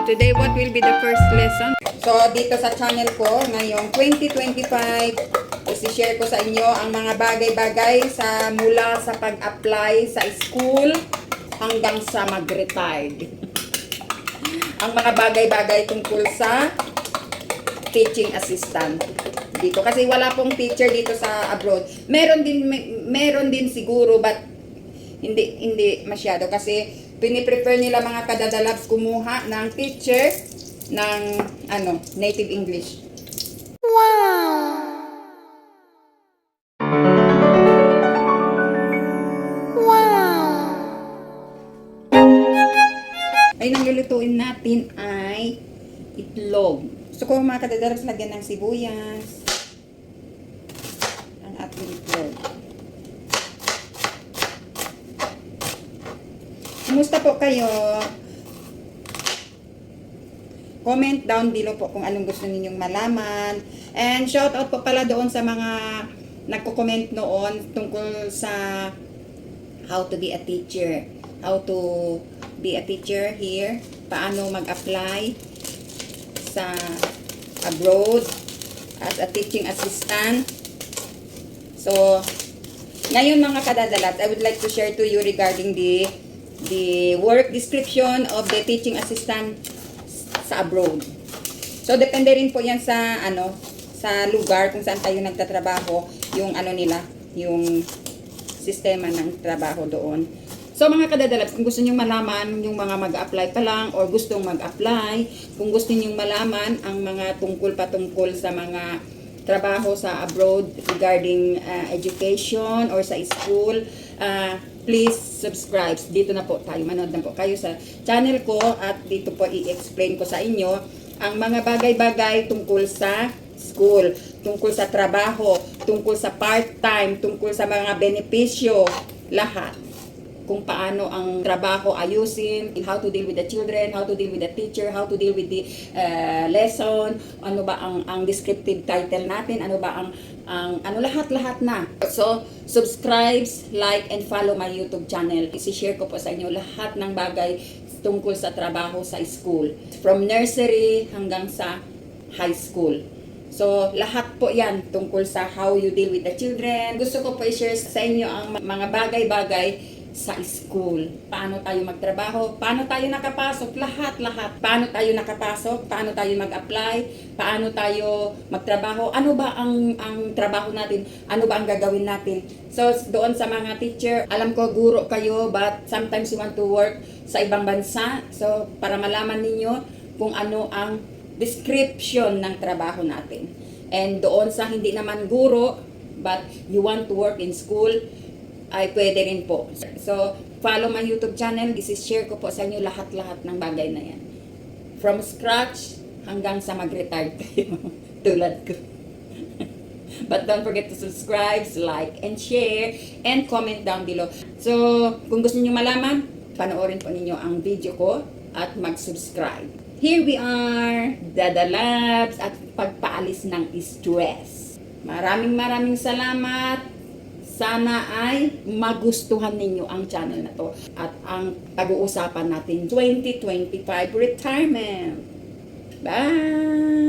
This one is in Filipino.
Today, what will be the first lesson? So, dito sa channel ko, ngayong 2025, isi-share ko sa inyo ang mga bagay-bagay mula sa pag-apply sa school hanggang sa mag-retired. Ang mga bagay-bagay tungkol sa teaching assistant dito. Kasi wala pong teacher dito sa abroad. Meron din siguro, but hindi masyado. Kasi piniprefer nila mga kadadalabs kumuha ng teacher ng native English. Wow! Wow! Ay, nang lulutuin natin ay itlog. Gusto ko mga kadadalabs lagyan ng sibuyas. Ang ating itlog. Kumusta po kayo? Comment down below po kung anong gusto ninyong malaman. And shout out po pala doon sa mga nagko-comment noon tungkol sa how to be a teacher. How to be a teacher here. Paano mag-apply sa abroad as a teaching assistant. So, ngayon mga kadadalat, I would like to share to you regarding the work description of the teaching assistant sa abroad. So, depende rin po yan sa lugar kung saan tayo nagtatrabaho, yung nila, yung sistema ng trabaho doon. So, mga kadadalat, kung gusto niyo malaman yung mga mag-apply pa lang or gustong mag-apply, kung gusto niyo malaman ang mga patungkol sa mga trabaho sa abroad regarding education or sa school, please subscribe. Dito na po tayo, manood na po kayo sa channel ko at dito po i-explain ko sa inyo ang mga bagay-bagay tungkol sa school, tungkol sa trabaho, tungkol sa part-time, tungkol sa mga benepisyo, lahat. Kung paano ang trabaho ayusin, how to deal with the children, how to deal with the teacher, how to deal with the lesson, ano ba ang descriptive title natin, ano ba ang lahat-lahat na. So, subscribe, like, and follow my YouTube channel. I-share ko po sa inyo lahat ng bagay tungkol sa trabaho sa school. From nursery hanggang sa high school. So, lahat po yan tungkol sa how you deal with the children. Gusto ko po i-share sa inyo ang mga bagay-bagay sa school. Paano tayo magtrabaho? Paano tayo nakapasok? Lahat-lahat. Paano tayo nakapasok? Paano tayo mag-apply? Paano tayo magtrabaho? Ano ba ang trabaho natin? Ano ba ang gagawin natin? So, doon sa mga teacher, alam ko guro kayo, but sometimes you want to work sa ibang bansa. So, para malaman ninyo kung ano ang description ng trabaho natin. And doon sa hindi naman guro, but you want to work in school, ay pwede rin po. So, follow my YouTube channel. Share ko po sa inyo lahat-lahat ng bagay na yan. From scratch hanggang sa mag-retire kayo. Tulad ko. But don't forget to subscribe, like, and share, and comment down below. So, kung gusto niyo malaman, panoorin po ninyo ang video ko at mag-subscribe. Here we are, Dada Labs, at pagpaalis ng stress. Maraming salamat. Sana ay magustuhan ninyo ang channel na to at ang pag-uusapan natin 2025 retirement. Bye!